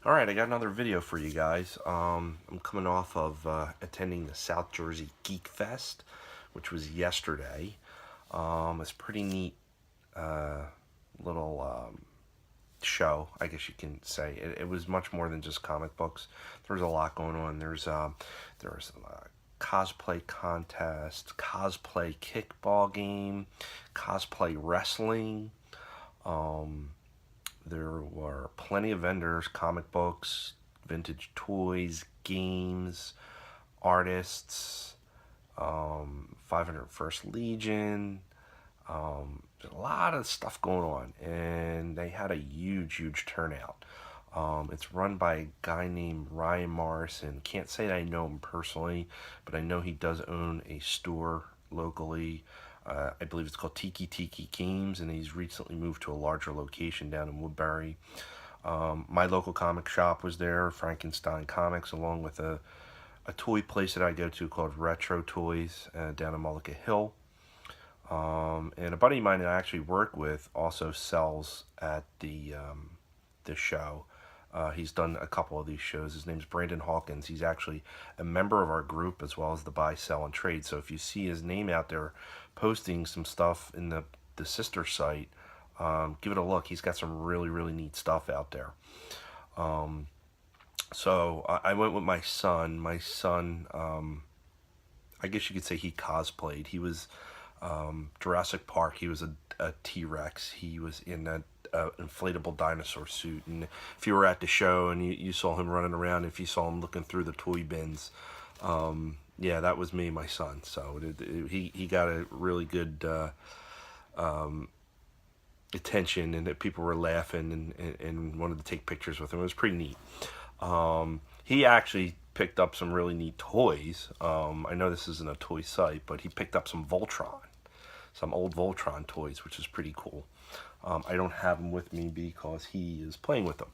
Alright, I got another video for you guys. I'm coming off of attending the South Jersey Geekfest, which was yesterday. It's a pretty neat little show, I guess you can say. It was much more than just comic books. There was a lot going on. There was cosplay contest, cosplay kickball game, cosplay wrestling. There were plenty of vendors, comic books, vintage toys, games, artists, 501st Legion. There's a lot of stuff going on, and they had a huge turnout. It's run by a guy named Ryan Morrison. Can't say that I know him personally, but I know he does own a store locally. I believe it's called Tiki Games, and he's recently moved to a larger location down in Woodbury. My local comic shop was there, Frankenstein Comics, along with a toy place that I go to called Retro Toys down in Mullica Hill. And a buddy of mine that I actually work with also sells at the show. He's done a couple of these shows. His name's Brandon Hawkins. He's actually a member of our group as well as the buy, sell, and trade. So if you see his name out there posting some stuff in the sister site, give it a look. He's got some really neat stuff out there. So I went with my son. My son, I guess you could say he cosplayed. He was Jurassic Park. He was a T-Rex. He was in a inflatable dinosaur suit, and if you were at the show and you saw him running around, if you saw him looking through the toy bins, yeah, that was me, my son. So he got a really good attention, and that people were laughing and wanted to take pictures with him. It was pretty neat. He actually picked up some really neat toys. I know this isn't a toy site, but he picked up some Voltron, some old Voltron toys, which is pretty cool. I don't have them with me because he is playing with them.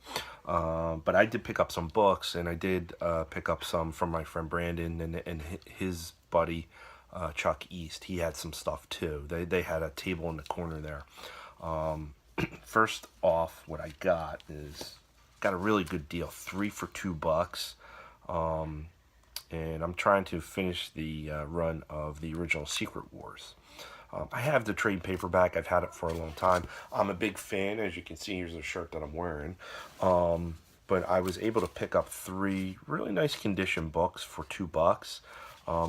But I did pick up some books, and I did pick up some from my friend Brandon and his buddy Chuck East. He had some stuff too. They had a table in the corner there. First off, what I got a really good deal, 3 for $2. And I'm trying to finish the run of the original Secret Wars. I have the trade paperback. I've had it for a long time. I'm a big fan. As you can see, here's the shirt that I'm wearing. But I was able to pick up 3 really nice condition books for $2.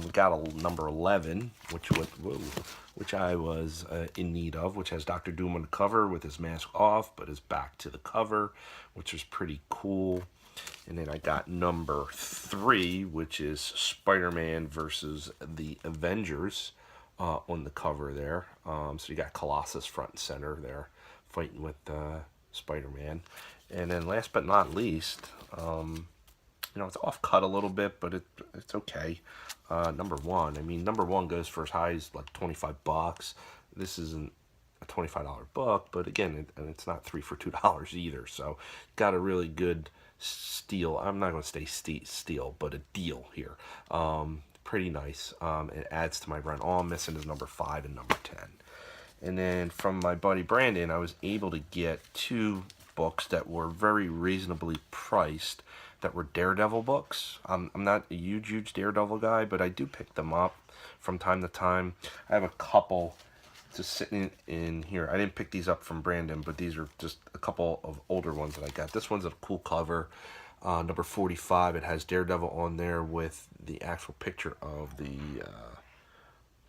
We got a number 11, which I was in need of, which has Dr. Doom on the cover with his mask off, but his back to the cover, which is pretty cool. And then I got number 3, which is Spider-Man versus the Avengers on the cover there. So you got Colossus front and center there fighting with Spider-Man. And then last but not least, it's off cut a little bit, but it's okay. Number 1. I mean, number 1 goes for as high as like $25. This isn't a $25 book, but again, it's not 3 for $2 either. So got a really good steal. I'm not going to say steal, but a deal here. Pretty nice. It adds to my run. All I'm missing is number 5 and number 10. And then from my buddy Brandon, I was able to get 2 books that were very reasonably priced, that were Daredevil books. I'm not a huge Daredevil guy, but I do pick them up from time to time. I have a couple just sitting in here. I didn't pick these up from Brandon, but these are just a couple of older ones that I got. This one's a cool cover. Number 45, it has Daredevil on there with the actual picture of the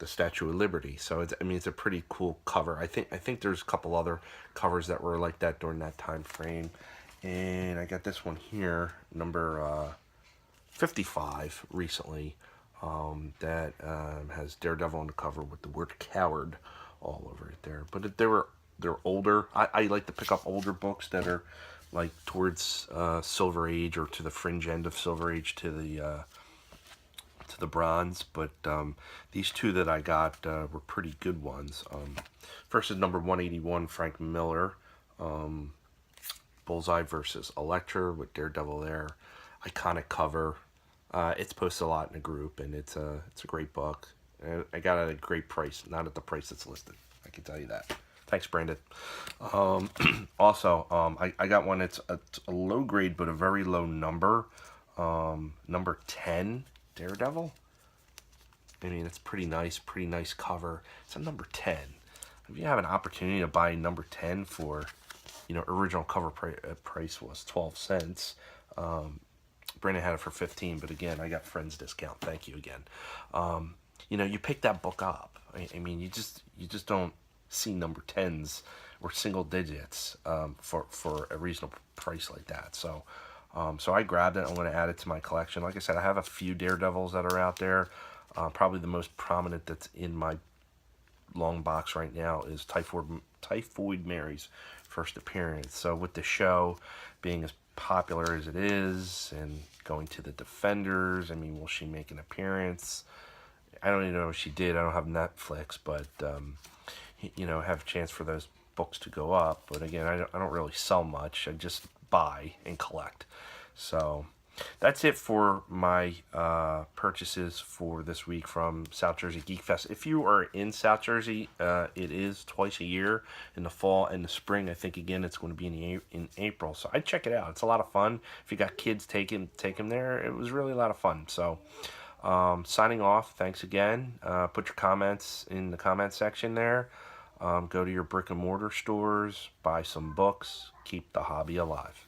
Statue of Liberty. So it's a pretty cool cover. I think there's a couple other covers that were like that during that time frame. And I got this one here, number 55, recently, that has Daredevil on the cover with the word coward all over it there. But they're older. I like to pick up older books that are like towards Silver Age, or to the fringe end of Silver Age, to the bronze. But these 2 that I got were pretty good ones. First is number 181, Frank Miller, Bullseye versus Elektra with Daredevil there. Iconic cover. It's posted a lot in the group, and it's a great book. I got it at a great price, not at the price that's listed. I can tell you that. Thanks, Brandon. Um, also, I got one. It's a low grade, but a very low number. Number 10, Daredevil. I mean, it's pretty nice cover. It's a number 10. If you have an opportunity to buy number 10 for, original cover price was 12 cents. Brandon had it for 15, but again, I got friends discount. Thank you again. You pick that book up. I mean, you just don't see number 10s or single digits for a reasonable price like that. So I grabbed it. I'm going to add it to my collection. Like I said, I have a few Daredevils that are out there. Probably the most prominent that's in my long box right now is Typhoid Mary's first appearance. So with the show being as popular as it is and going to the Defenders, I mean, will she make an appearance? I don't even know if she did. I don't have Netflix, but have a chance for those books to go up. But again, I don't really sell much. I just buy and collect. So that's it for my purchases for this week from South Jersey Geekfest. If you are in South Jersey, it is twice a year, in the fall and the spring. I think again it's going to be in April. So I'd check it out. It's a lot of fun. If you got kids, take them there. It was really a lot of fun. So signing off. Thanks again. Put your comments in the comment section there. Go to your brick and mortar stores, buy some books, keep the hobby alive.